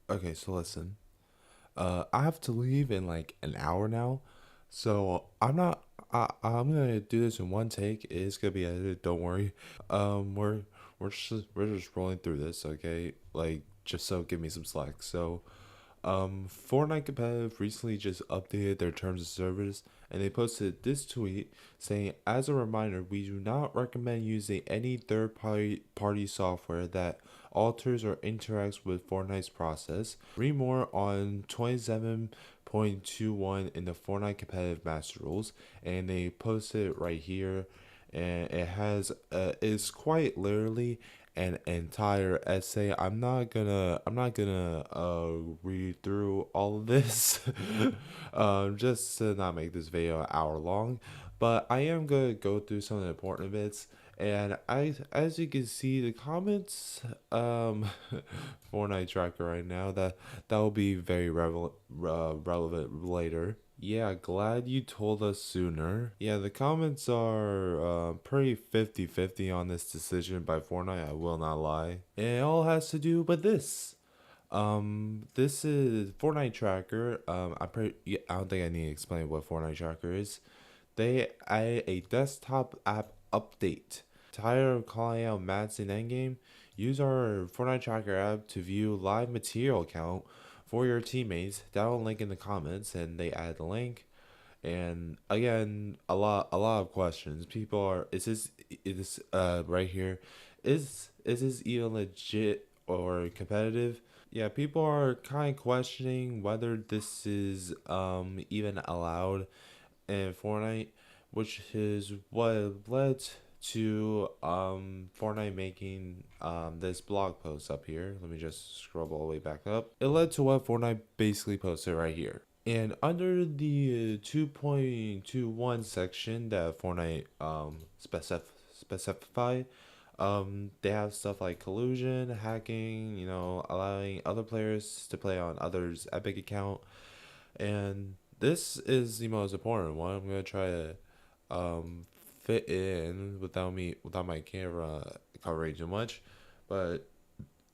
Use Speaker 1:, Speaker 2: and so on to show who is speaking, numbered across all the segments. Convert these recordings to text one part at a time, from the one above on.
Speaker 1: Okay, so listen. I have to leave in like an hour now, so I'm not. I'm gonna do this in one take. It's gonna be edited. Don't worry. We're we're just rolling through this. Okay, like just so give me some slack. So, Fortnite Competitive recently just updated their terms of service, and they posted this tweet saying, "As a reminder, we do not recommend using any third party software that alters or interacts with Fortnite's process. Read more on 27.21 in the Fortnite Competitive Master Rules," and they posted it right here, and it has it's quite literally an entire essay. I'm not gonna read through all of this, just to not make this video an hour long, but I am gonna go through some of the important bits. And as you can see, the comments, Fortnite tracker right now, that will be very relevant later. Yeah, glad you told us sooner. Yeah, the comments are pretty 50-50 on this decision by Fortnite, I will not lie. And it all has to do with this. This is Fortnite Tracker. I don't think I need to explain what Fortnite Tracker is. They added a desktop app update. Tired of calling out mats in endgame? Use our Fortnite Tracker app to view live material count for your teammates. Download link in the comments, and they add the link. And again, a lot of questions. People are, is this right here? Is this even legit or competitive? Yeah, people are kind of questioning whether this is even allowed in Fortnite, which is what led to Fortnite making this blog post up here. Let me just scroll all the way back up. It led to what Fortnite basically posted right here. And under the 2.21 section that Fortnite specify, they have stuff like collusion, hacking, allowing other players to play on others' Epic account, and this is the most important one. I'm gonna try to um fit in without my camera covering too much, but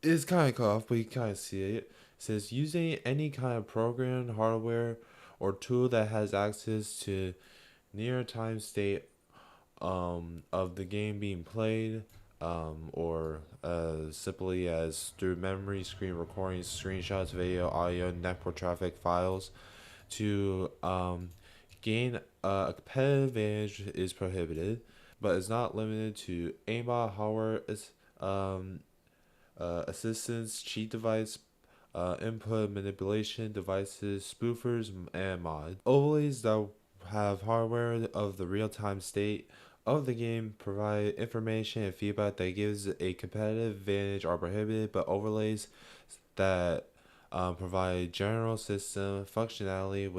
Speaker 1: it's kind of cut off, but you kind of see it. It says using any kind of program, hardware, or tool that has access to near time state of the game being played, or simply as through memory, screen recordings, screenshots, video, audio, network traffic files to gain a competitive advantage is prohibited, but is not limited to aimbot, hardware, um, assistance, cheat device, input manipulation devices, spoofers, and mods. Overlays that have hardware of the real-time state of the game provide information and feedback that gives a competitive advantage are prohibited, but overlays that provide general system functionality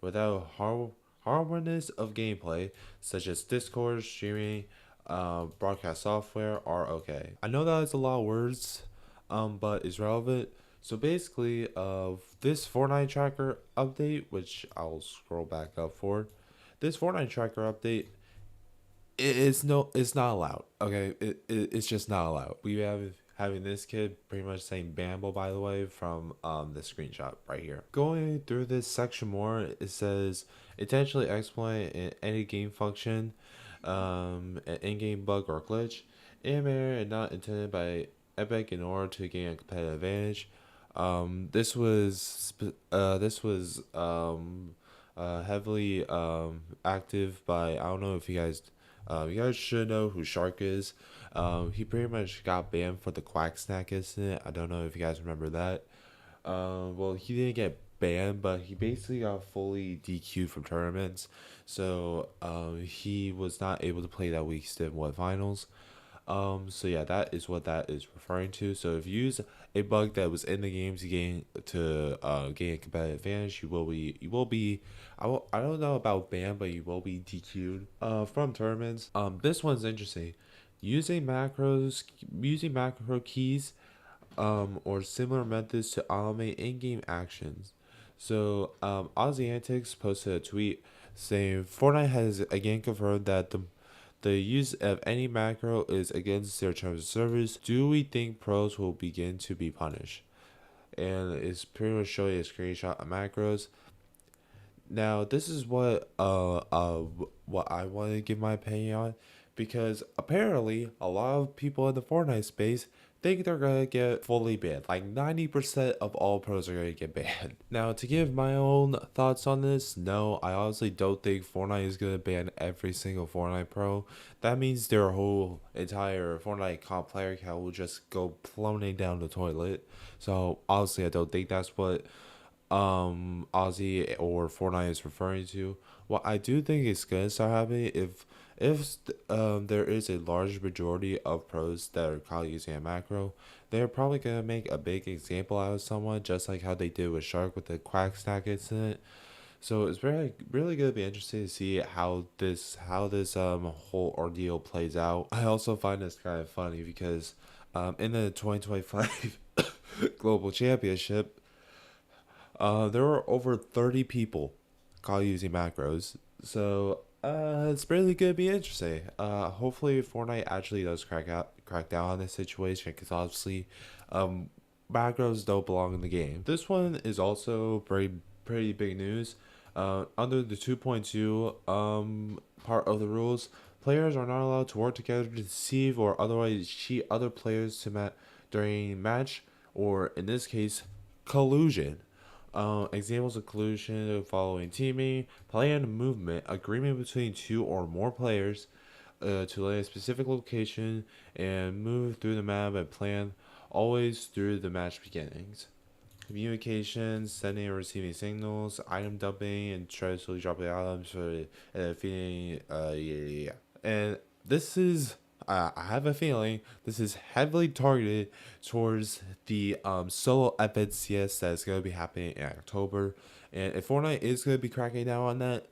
Speaker 1: without hardwareness of gameplay, such as Discord, streaming, broadcast software, are okay. I know that is a lot of words, but it's relevant. So basically, this Fortnite tracker update, which I'll scroll back up for, this Fortnite tracker update, it's not allowed. Okay, it's just not allowed. We have having this kid pretty much saying Bamble, by the way, from the screenshot right here. Going through this section more, it says intentionally exploit any game function, an in-game bug or glitch, in manner and not intended by Epic in order to gain a competitive advantage. This was heavily active by, I don't know if you guys should know who Shark is. He pretty much got banned for the Quack Snack incident. I don't know if you guys remember that. Well, he didn't get banned, but he basically got fully DQ'd from tournaments. So he was not able to play that week's Div 1 finals. So yeah, that is what that is referring to. So if you use a bug that was in the game to gain a competitive advantage, you will be I don't know about ban, but you will be DQ'd from tournaments. This one's interesting. Using macro keys or similar methods to automate in-game actions. So Aussie Antics posted a tweet saying Fortnite has again confirmed that the use of any macro is against their terms of service. Do we think pros will begin to be punished? and it's pretty much showing a screenshot of macros. Now, this is what I want to give my opinion on, because apparently a lot of people in the Fortnite space think they're gonna get fully banned. Like 90% of all pros are gonna get banned. Now, to give my own thoughts on this, no, I honestly don't think Fortnite is gonna ban every single Fortnite pro. That means their whole entire Fortnite comp player count will just go plummeting down the toilet. So honestly, I don't think that's what Aussie or Fortnite is referring to. What I do think is gonna start happening, if there is a large majority of pros that are caught using a macro, they're probably gonna make a big example out of someone, just like how they did with Shark with the Quack Stack incident. So it's really gonna be interesting to see how this whole ordeal plays out. I also find this kind of funny because in the 2025 Global Championship, there were over 30 people caught using macros. So it's really gonna be interesting. Hopefully Fortnite actually does crack down on this situation, because obviously, macros don't belong in the game. This one is also pretty big news. Under the 2.2 part of the rules, players are not allowed to work together to deceive or otherwise cheat other players during match, or in this case, collusion. Examples of collusion are following: teaming, planned movement, agreement between two or more players to lay a specific location and move through the map and plan always through the match beginnings. Communications, sending and receiving signals, item dumping, and slowly dropping items for feeding. Yeah. And this is, I have a feeling this is heavily targeted towards the solo FNCS that is going to be happening in October. And if Fortnite is going to be cracking down on that,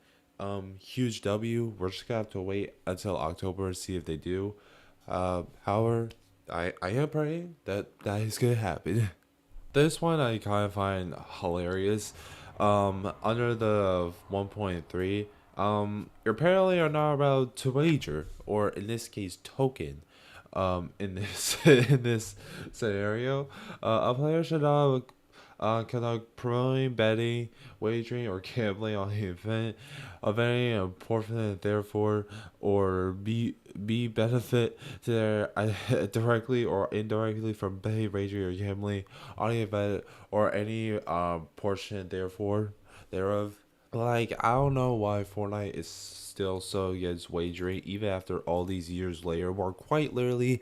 Speaker 1: huge W. We're just going to have to wait until October to see if they do. However, I am praying that is going to happen. This one I kind of find hilarious. Under the 1.3, you apparently are not allowed to wager, or in this case, token. In this in this scenario, a player should not conduct promoting, betting, wagering, or gambling on the event of any important, therefore, or be benefit to their directly or indirectly from betting, wagering, or gambling on the event or any portion therefore thereof. Like, I don't know why Fortnite is still so against wagering, even after all these years later, where quite literally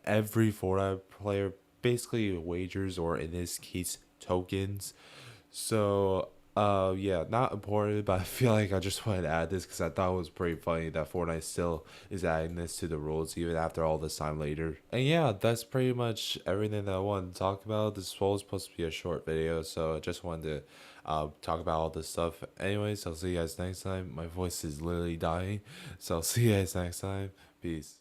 Speaker 1: every Fortnite player basically wagers, or in this case, tokens. So, yeah, not important, but I feel like I just wanted to add this because I thought it was pretty funny that Fortnite still is adding this to the rules even after all this time later. And yeah, that's pretty much everything that I wanted to talk about. This was supposed to be a short video, so I just wanted to talk about all this stuff. Anyways, I'll see you guys next time. My voice is literally dying, so I'll see you guys next time. Peace.